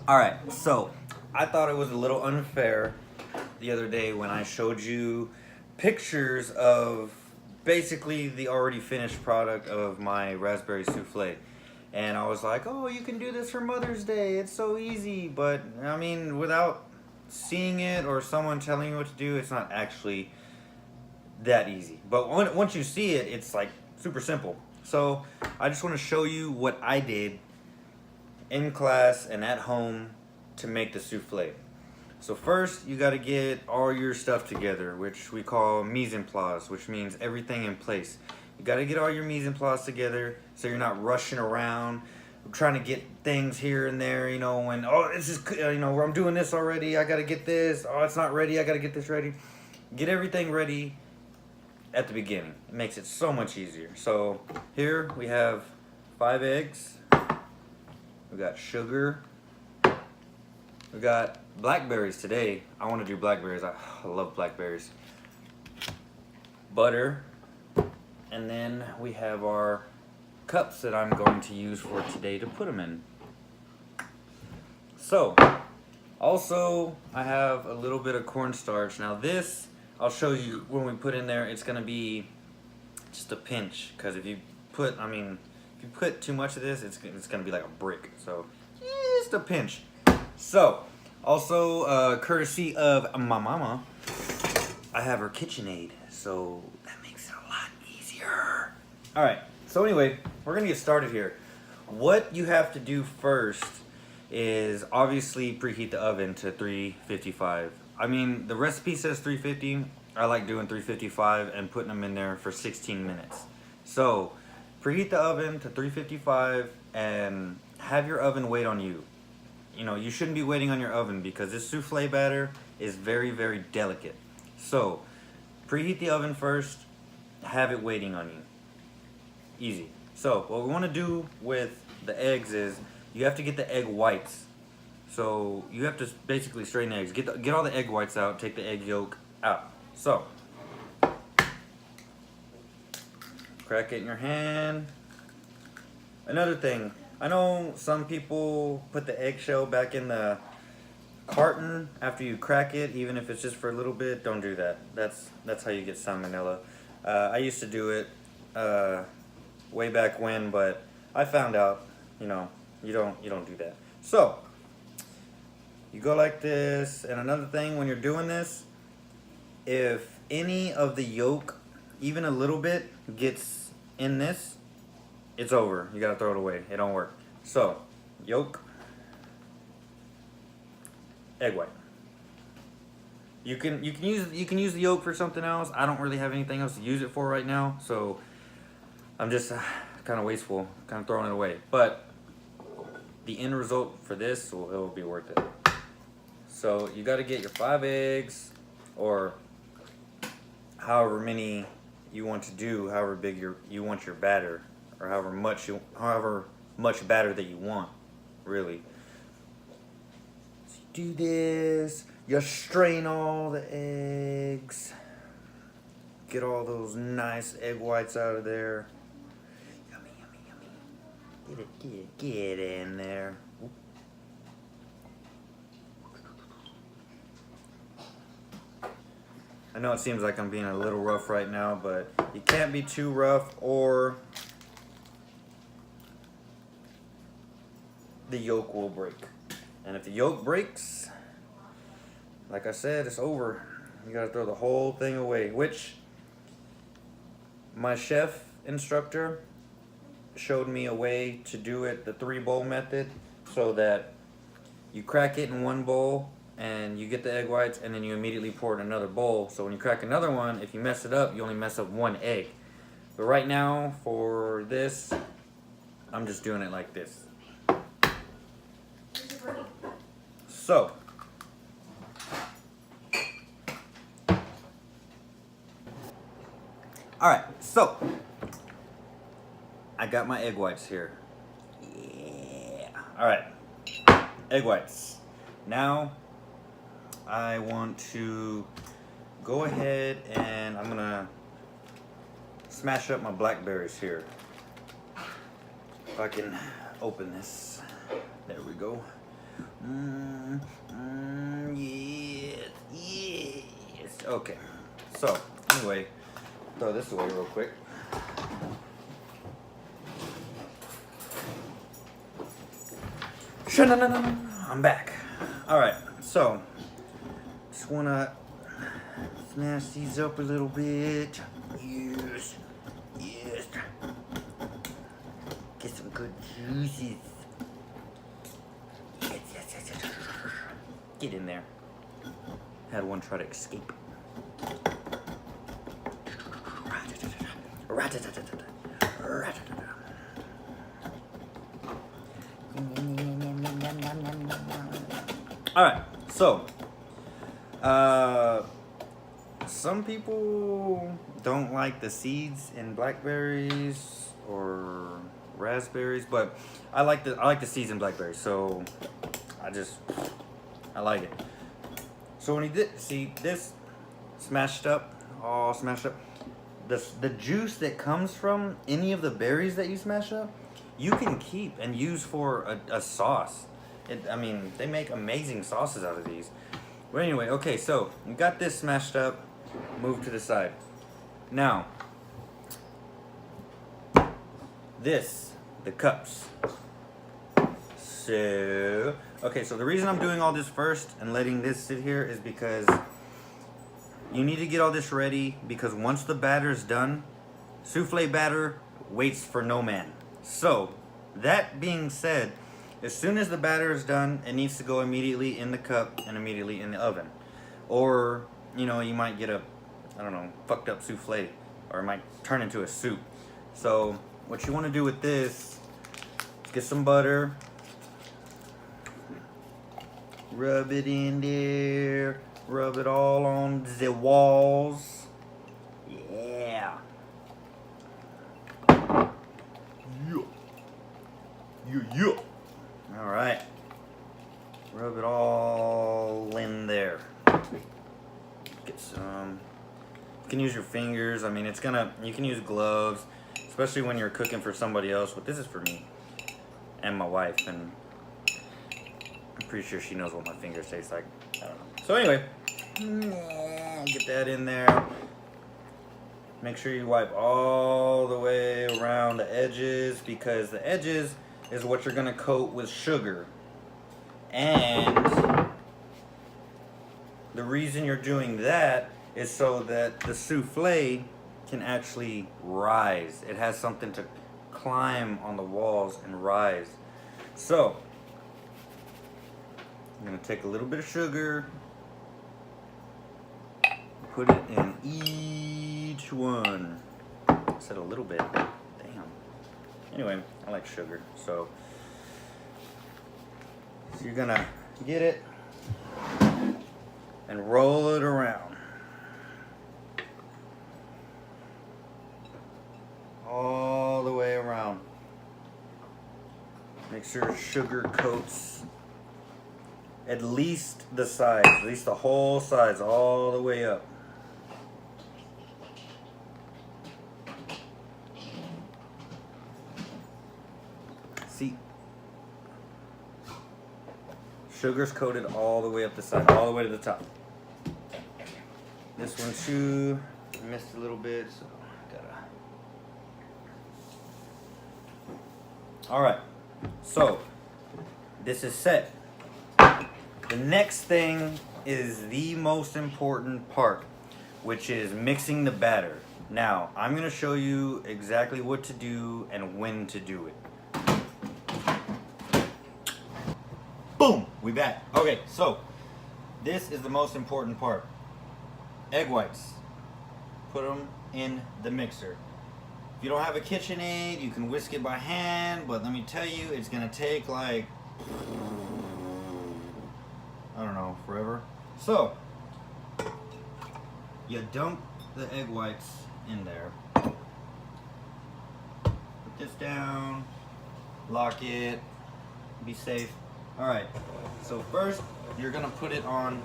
All right, so I thought it was a little unfair the other day when I showed you pictures of basically the already finished product of my raspberry souffle. And I was like, oh, you can do this for Mother's Day. It's so easy. But, I mean, without seeing it or someone telling you what to do, it's not actually that easy. But once you see it, it's like super simple. So I just want to show you what I did in class and at home to make the souffle. So first, you got to get all your stuff together, which we call mise en place, which means everything in place. You got to get all your mise en place together so you're not rushing around trying to get things here and there, you know, when, oh, this is, you know, I'm doing this already, I got to get this, oh, it's not ready, I got to get this ready. Get everything ready at the beginning. It makes it so much easier. So here we have 5 eggs. We got sugar. We got blackberries today. I want to do blackberries. I love blackberries. Butter. And then we have our cups that I'm going to use for today to put them in. So, also I have a little bit of cornstarch. Now this, I'll show you when we put in there, it's going to be just a pinch. Because if you put, if you put too much of this, it's going to be like a brick. So, just a pinch. So, also, courtesy of my mama, I have her KitchenAid, so that makes it a lot easier. Alright, so anyway, we're going to get started here. What you have to do first is obviously preheat the oven to 355. I mean, the recipe says 350. I like doing 355 and putting them in there for 16 minutes. So, preheat the oven to 355 and have your oven wait on you. You know, you shouldn't be waiting on your oven because this souffle batter is very, very delicate. So, preheat the oven first, have it waiting on you. Easy. So, what we want to do with the eggs is you have to get the egg whites. So, you have to basically strain the eggs. Get all the egg whites out, take the egg yolk out. So, crack it in your hand. Another thing, I know some people put the eggshell back in the carton after you crack it, even if it's just for a little bit. Don't do that. That's how you get salmonella. I used to do it way back when, but I found out, you know, you don't do that. So you go like this. And another thing, when you're doing this, if any of the yolk, even a little bit, gets in this, it's over. You gotta throw it away. It don't work. So, yolk, egg white. You can use the yolk for something else. I don't really have anything else to use it for right now, so I'm just kind of wasteful, kind of throwing it away. But the end result for this it will be worth it. So you got to get your 5 eggs, or however many you want to do, however big you want your batter, or however much batter that you want, really. So you do this, you strain all the eggs, get all those nice egg whites out of there. Yummy, yummy, yummy. Get in there. I know it seems like I'm being a little rough right now, but you can't be too rough or the yolk will break. And if the yolk breaks, like I said, it's over. You gotta throw the whole thing away, which my chef instructor showed me a way to do it, the 3-bowl method, so that you crack it in one bowl and you get the egg whites and then you immediately pour it in another bowl. So when you crack another one, if you mess it up, you only mess up 1 egg. But right now, for this, I'm just doing it like this. So, alright, so I got my egg whites here. Yeah. Alright, egg whites. Now, I want to go ahead and I'm gonna smash up my blackberries here. If I can open this. There we go. Yes, yes. Okay. So, anyway, throw this away real quick. I'm back. Alright, so just wanna smash these up a little bit. Yes, yes. Get some good juices. Yes, yes, yes, yes. Get in there. Had one try to escape. Alright, so some people don't like the seeds in blackberries or raspberries, but I like the seeds in blackberries, so I like it. So when you see this smashed up, all smashed up, the juice that comes from any of the berries that you smash up, you can keep and use for a sauce. I mean, they make amazing sauces out of these. But anyway, okay, so you got this smashed up, move to the side. Now, the cups. So, okay, so the reason I'm doing all this first and letting this sit here is because you need to get all this ready, because once the batter is done, souffle batter waits for no man. So, that being said, as soon as the batter is done, it needs to go immediately in the cup and immediately in the oven. Or, you know, you might get fucked up souffle, or it might turn into a soup. So, what you want to do with this is get some butter, rub it in there, rub it all on the walls. Yeah. Yeah. All right. Rub it all in there. Get some. You can use your fingers. I mean, you can use gloves, especially when you're cooking for somebody else. But this is for me and my wife, and I'm pretty sure she knows what my fingers taste like. I don't know. So anyway, get that in there. Make sure you wipe all the way around the edges, because the edges is what you're gonna coat with sugar. And the reason you're doing that is so that the souffle can actually rise. It has something to climb on the walls and rise. So, I'm gonna take a little bit of sugar, put it in each one. I said a little bit. Damn. Anyway, I like sugar, so you're gonna get it and roll it around all the way around. Make sure sugar coats at least the sides, at least the whole sides, all the way up. See, sugar's coated all the way up the side, all the way to the top. This one too, I missed a little bit, so gotta. All right, so this is set. The next thing is the most important part, which is mixing the batter. Now, I'm gonna show you exactly what to do and when to do it. Boom, we back. Okay, so this is the most important part. Egg whites. Put them in the mixer. If you don't have a KitchenAid, you can whisk it by hand, but let me tell you, it's gonna take like, I don't know, forever. So, you dump the egg whites in there. Put this down, lock it, be safe. All right, so first you're gonna put it on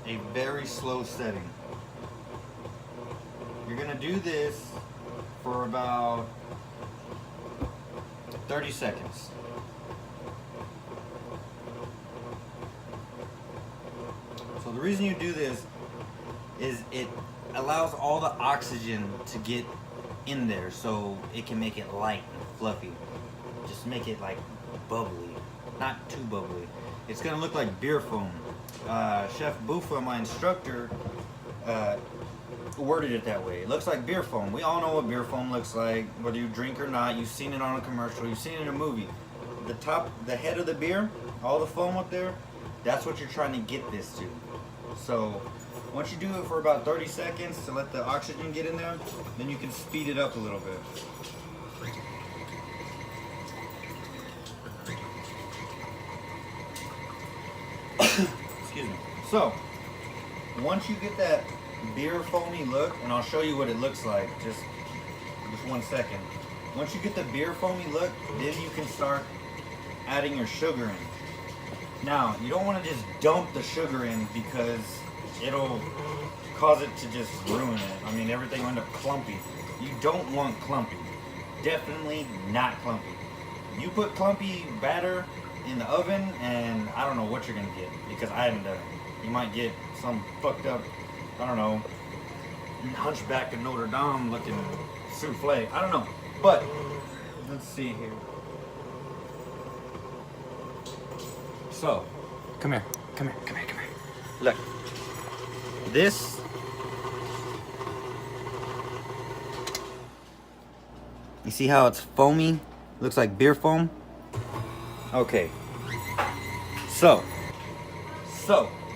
a very slow setting. You're gonna do this for about 30 seconds. the reason you do this is it allows all the oxygen to get in there, so it can make it light and fluffy. Just make it like bubbly, not too bubbly. It's gonna look like beer foam. Chef Bufa, my instructor, worded it that way. It looks like beer foam. We all know what beer foam looks like, whether you drink or not. You've seen it on a commercial, you've seen it in a movie. The head of the beer, all the foam up there, that's what you're trying to get this to. So once you do it for about 30 seconds to let the oxygen get in there, then you can speed it up a little bit. Excuse me. So once you get that beer foamy look, and I'll show you what it looks like, just 1 second. Once you get the beer foamy look, then you can start adding your sugar in. Now, you don't want to just dump the sugar in because it'll cause it to just ruin it. I mean, everything will end up clumpy. You don't want clumpy. Definitely not clumpy. You put clumpy batter in the oven, and I don't know what you're gonna get, because I haven't done it. You might get some fucked up, I don't know, Hunchback of Notre Dame looking soufflé. I don't know. But let's see here. So, come here. Look. This you see how it's foamy? Looks like beer foam? Okay. So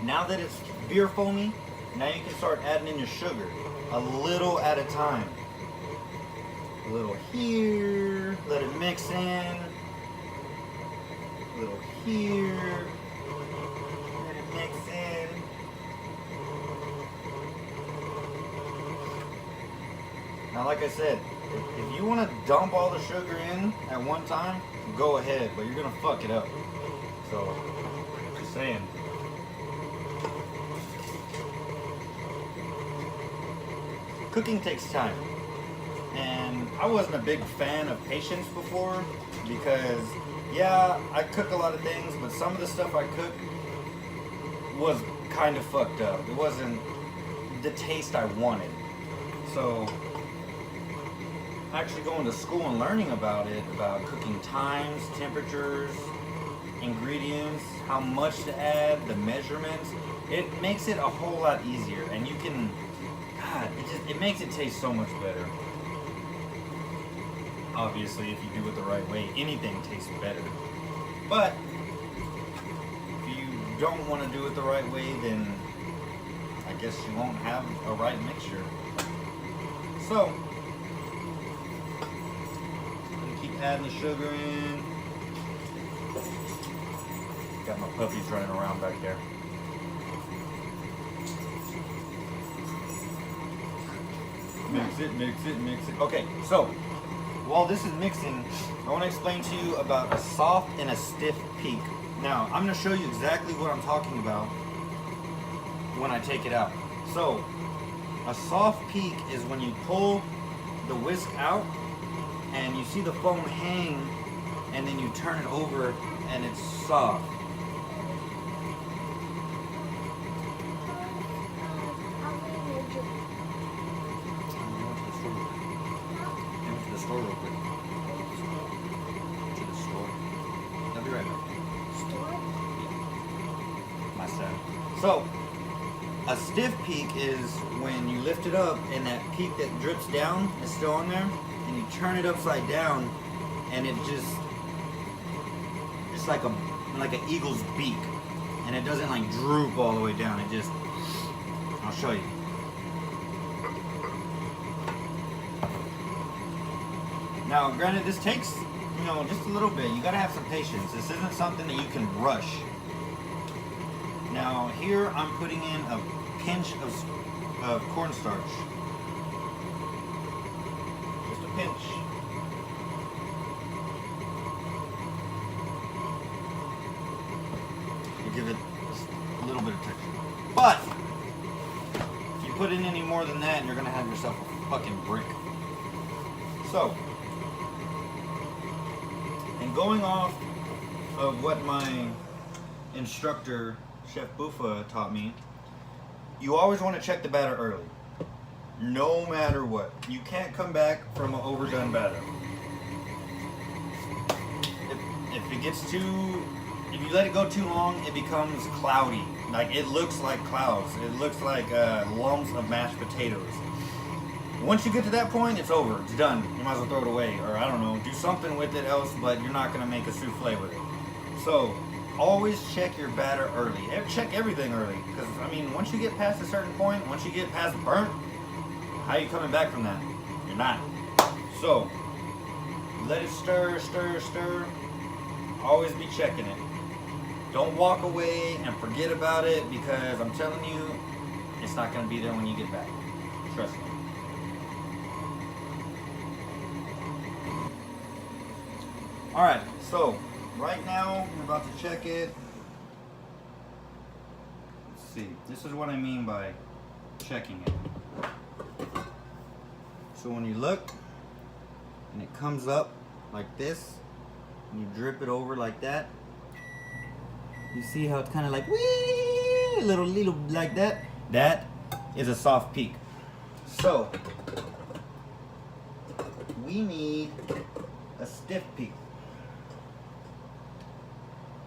now that it's beer foamy, now you can start adding in your sugar, a little at a time. A little here, let it mix in. A little here, let it mix in. Now, like I said, if you want to dump all the sugar in at one time, go ahead, but you're gonna fuck it up. So, just saying. Cooking takes time, and I wasn't a big fan of patience before, because yeah, I cook a lot of things, but some of the stuff I cook was kind of fucked up. It wasn't the taste I wanted. So actually going to school and learning about it, about cooking times, temperatures, ingredients, how much to add, the measurements, it makes it a whole lot easier, and you can, God, it makes it taste so much better. Obviously, if you do it the right way, anything tastes better. But if you don't want to do it the right way, then I guess you won't have a right mixture. So, keep adding the sugar in. Got my puppies running around back there. Mix it. Okay, so while this is mixing, I want to explain to you about a soft and a stiff peak. Now, I'm going to show you exactly what I'm talking about when I take it out. So, a soft peak is when you pull the whisk out and you see the foam hang, and then you turn it over and it's soft. Real quick. To the store. I'll be right back. Store? Yeah. My son. So, a stiff peak is when you lift it up and that peak that drips down is still on there, and you turn it upside down, and it it's like an eagle's beak, and it doesn't like droop all the way down. It just, I'll show you. Now, granted, this takes, just a little bit. You gotta have some patience. This isn't something that you can rush. Now, here I'm putting in a pinch of cornstarch. Just a pinch. To give it a little bit of texture. But, if you put in any more than that, you're gonna have yourself a fucking brick. So, and going off of what my instructor, Chef Bufa, taught me, you always want to check the batter early. No matter what. You can't come back from an overdone batter. If it gets too, if you let it go too long, it becomes cloudy. Like, it looks like clouds. It looks like lumps of mashed potatoes. Once you get to that point, it's over. It's done. You might as well throw it away. Or, I don't know, do something with it else, but you're not going to make a souffle with it. So, always check your batter early. Check everything early. Because, I mean, once you get past a certain point, once you get past burnt, how are you coming back from that? You're not. So, let it stir, stir, stir. Always be checking it. Don't walk away and forget about it, because I'm telling you, it's not going to be there when you get back. Trust me. Alright, so right now I'm about to check it. Let's see. This is what I mean by checking it. So when you look and it comes up like this, and you drip it over like that, you see how it's kind of like wee, little like that. That is a soft peak. So we need a stiff peak.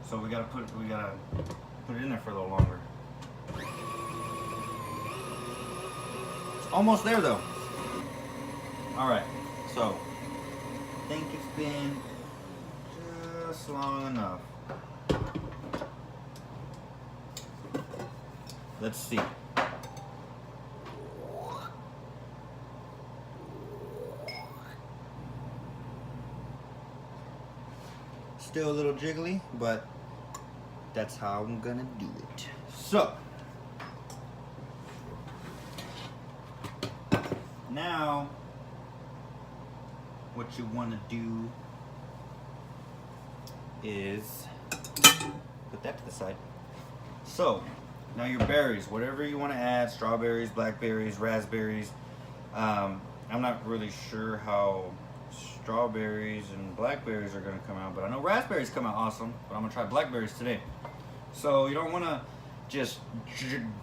So we gotta put it in there for a little longer. It's almost there though. All right, so I think it's been just long enough. Let's see. Still a little jiggly, but that's how I'm gonna do it. So now what you want to do is put that to the side. So now your berries, whatever you want to add, strawberries, blackberries, raspberries. I'm not really sure how strawberries and blackberries are going to come out, but I know raspberries come out awesome, but I'm going to try blackberries today. So you don't want to just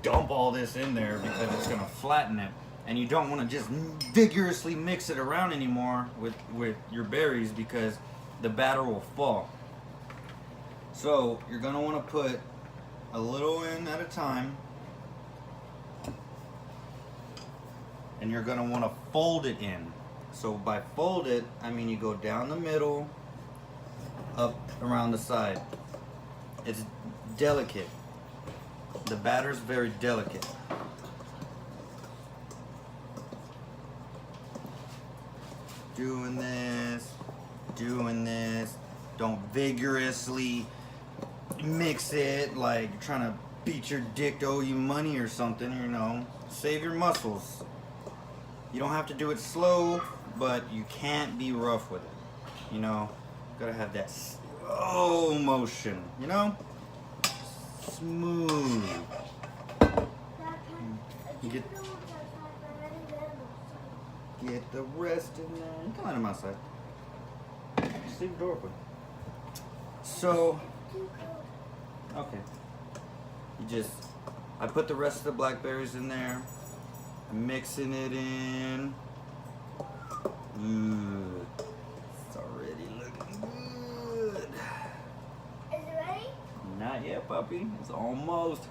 dump all this in there, because it's going to flatten it, and you don't want to just vigorously mix it around anymore with your berries, because the batter will fall. So you're going to want to put a little in at a time, and you're going to want to fold it in. So by fold it, I mean you go down the middle, up around the side. It's delicate. The batter's very delicate. Doing this. Don't vigorously mix it like you're trying to beat your dick to owe you money or something, you know. Save your muscles. You don't have to do it slow, but you can't be rough with it. You know, gotta have that slow motion, you know? Smooth. You get the rest in there. Come on my side. Just leave the door open. So, okay. I put the rest of the blackberries in there. I'm mixing it in. Good. It's already looking good. Is it ready? Not yet, puppy. It's almost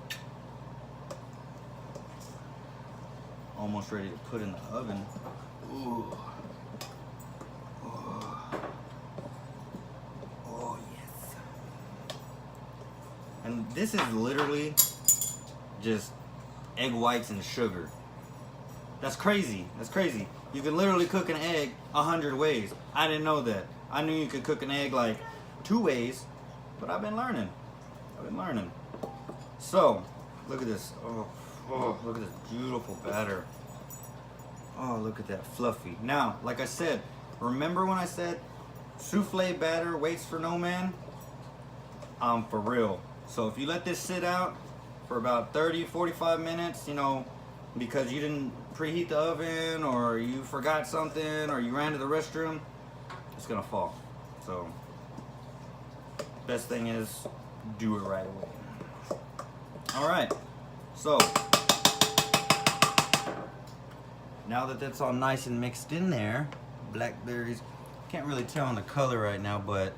ready to put in the oven. Ooh. Oh yes. And this is literally just egg whites and sugar. That's crazy. That's crazy. You can literally cook an egg 100 ways. I didn't know that. I knew you could cook an egg like 2 ways, but I've been learning. So, look at this. Oh, look at this beautiful batter. Oh, look at that fluffy. Now, like I said, remember when I said souffle batter waits for no man? For real. So if you let this sit out for about 30-45 minutes, you know, because you didn't preheat the oven, or you forgot something, or you ran to the restroom, it's gonna fall. So best thing is do it right away. All right, so now that that's all nice and mixed in there, blackberries, can't really tell on the color right now, but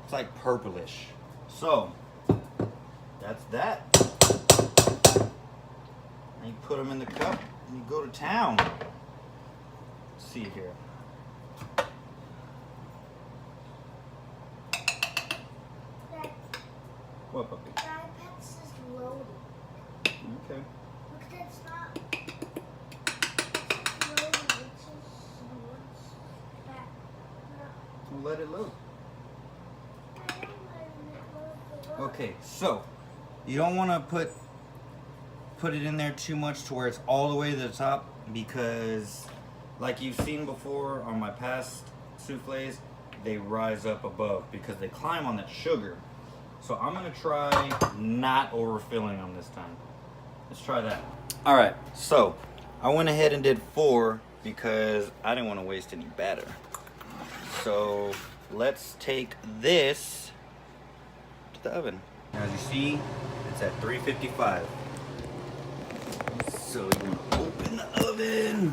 it's like purplish. So, that's that. And you put them in the cup and you go to town. Let's see here. What, puppy? The iPad says loading. Okay. Look, that's not. It's loading. It says what's that? No. We'll let it load. I am letting it load. Okay, so you don't want to put it in there too much to where it's all the way to the top, because like you've seen before on my past soufflés, they rise up above because they climb on that sugar. So I'm gonna try not overfilling them this time. Let's try that. All right, so I went ahead and did 4 because I didn't want to waste any batter. So let's take this to the oven. As you see, it's at 355. So you're gonna open the oven.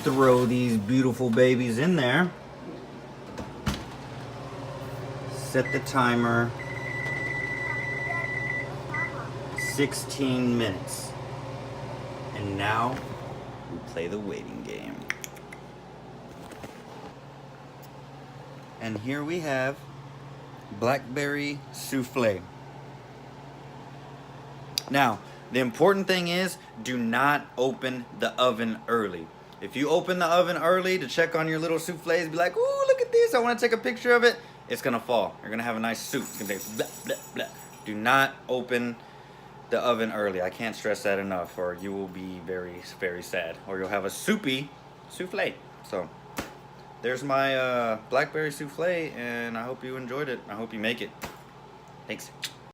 Throw these beautiful babies in there. Set the timer. 16 minutes. And now we play the waiting game. And here we have Blackberry soufflé. Now, the important thing is, do not open the oven early. If you open the oven early to check on your little soufflés, be like, ooh, look at this, I want to take a picture of it, it's going to fall. You're going to have a nice soup. It's going to be blah, blah, blah. Do not open the oven early. I can't stress that enough, or you will be very, very sad. Or you'll have a soupy soufflé. So, there's my Blackberry soufflé, and I hope you enjoyed it. I hope you make it. Thanks.